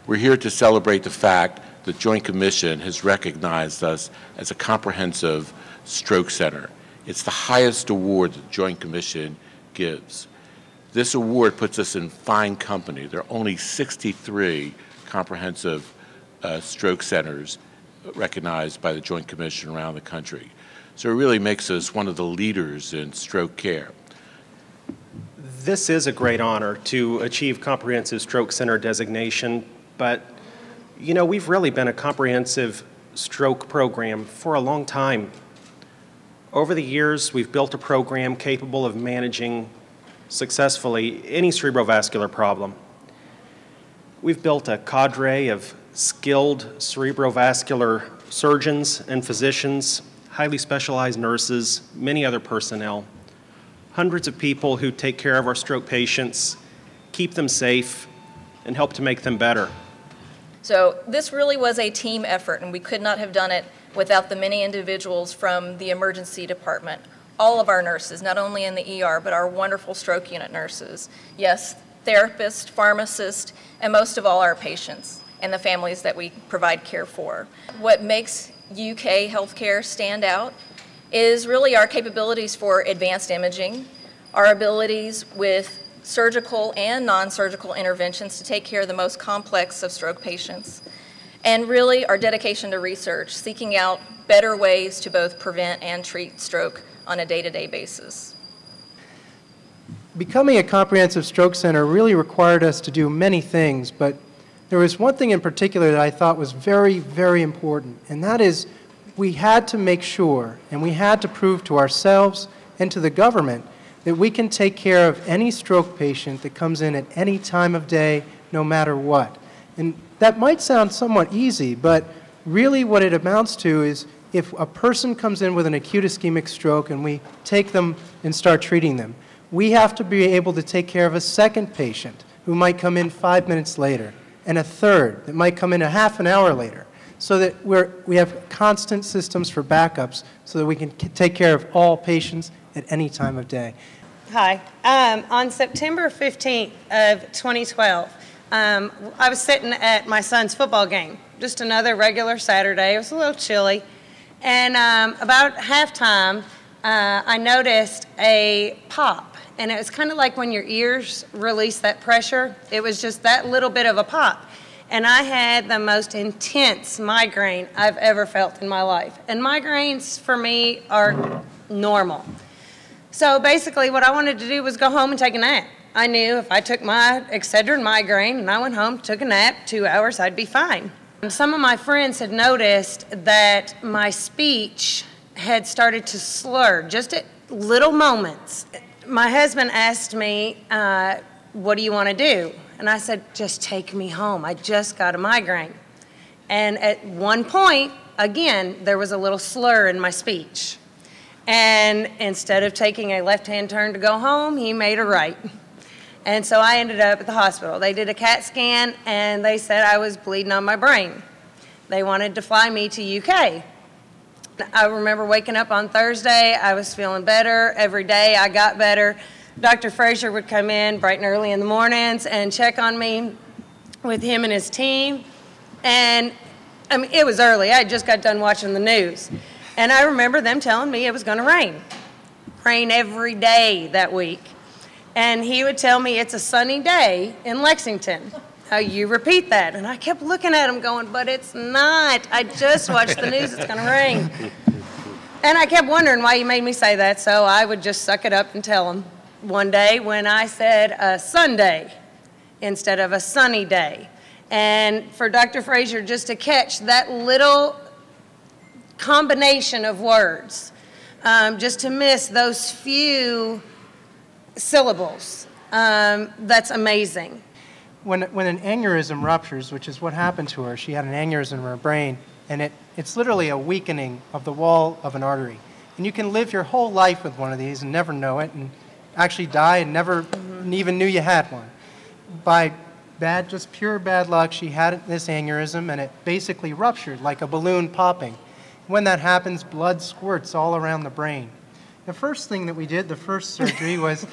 We're here to celebrate the fact the Joint Commission has recognized us as a comprehensive stroke center. It's the highest award the Joint Commission gives. This award puts us in fine company. There are only 63 comprehensive stroke centers recognized by the Joint Commission around the country. So it really makes us one of the leaders in stroke care. This is a great honor to achieve Comprehensive Stroke Center designation, but you know, we've really been a comprehensive stroke program for a long time. Over the years, we've built a program capable of managing successfully any cerebrovascular problem. We've built a cadre of skilled cerebrovascular surgeons and physicians, highly specialized nurses, many other personnel, hundreds of people who take care of our stroke patients, keep them safe, and help to make them better. So this really was a team effort, and we could not have done it without the many individuals from the emergency department, all of our nurses, not only in the ER, but our wonderful stroke unit nurses. Yes, therapists, pharmacists, and most of all our patients and the families that we provide care for. What makes UK HealthCare stand out is really our capabilities for advanced imaging, our abilities with surgical and non-surgical interventions to take care of the most complex of stroke patients, and really our dedication to research, seeking out better ways to both prevent and treat stroke on a day-to-day basis. Becoming a comprehensive stroke center really required us to do many things, but there was one thing in particular that I thought was very, very important, and that is we had to make sure and we had to prove to ourselves and to the government that we can take care of any stroke patient that comes in at any time of day, no matter what. And that might sound somewhat easy, but really what it amounts to is if a person comes in with an acute ischemic stroke and we take them and start treating them, we have to be able to take care of a second patient who might come in 5 minutes later, and a third that might come in a half an hour later, so that we have constant systems for backups so that we can take care of all patients at any time of day. Hi. On September 15th of 2012, I was sitting at my son's football game, just another regular Saturday. It was a little chilly. And about halftime, I noticed a pop. And it was kind of like when your ears release that pressure. It was just that little bit of a pop. And I had the most intense migraine I've ever felt in my life. And migraines, for me, are normal. So basically, what I wanted to do was go home and take a nap. I knew if I took my Excedrin migraine and I went home, took a nap, 2 hours, I'd be fine. Some of my friends had noticed that my speech had started to slur, just at little moments. My husband asked me, what do you want to do? And I said, just take me home. I just got a migraine. And at one point, again, there was a little slur in my speech. And instead of taking a left-hand turn to go home, he made a right. And so I ended up at the hospital. They did a CAT scan, and they said I was bleeding on my brain. They wanted to fly me to UK. I remember waking up on Thursday. I was feeling better. Every day I got better. Dr. Frazier would come in bright and early in the mornings and check on me with him and his team. And I mean, it was early. I just got done watching the news. And I remember them telling me it was going to rain. Rain every day that week. And he would tell me it's a sunny day in Lexington. You repeat that. And I kept looking at him going, but it's not. I just watched the news. It's going to rain. And I kept wondering why he made me say that, so I would just suck it up and tell him. One day when I said a Sunday instead of a sunny day. And for Dr. Frazier just to catch that little combination of words, just to miss those few syllables, that's amazing. When an aneurysm ruptures, which is what happened to her, she had an aneurysm in her brain, and it's literally a weakening of the wall of an artery. And you can live your whole life with one of these and never know it, and actually die and never even knew you had one. By just pure bad luck, she had this aneurysm, and it basically ruptured like a balloon popping. When that happens, blood squirts all around the brain. The first thing that we did, the first surgery, was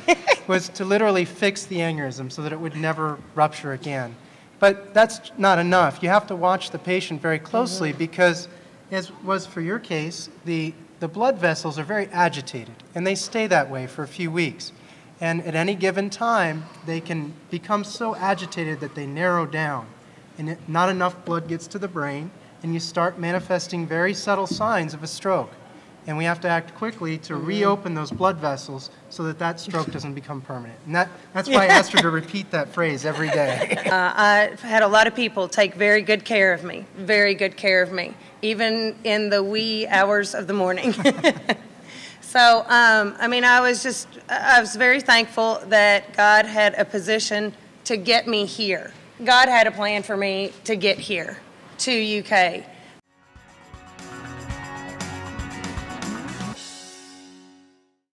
to literally fix the aneurysm so that it would never rupture again. But that's not enough. You have to watch the patient very closely because, as was for your case, the blood vessels are very agitated, and they stay that way for a few weeks. And at any given time, they can become so agitated that they narrow down, and not enough blood gets to the brain, and you start manifesting very subtle signs of a stroke. And we have to act quickly to reopen those blood vessels so that that stroke doesn't become permanent. And that's why I asked her to repeat that phrase every day. I've had a lot of people take very good care of me, even in the wee hours of the morning. So, I mean, I was very thankful that God had a position to get me here. God had a plan for me to get here to UK.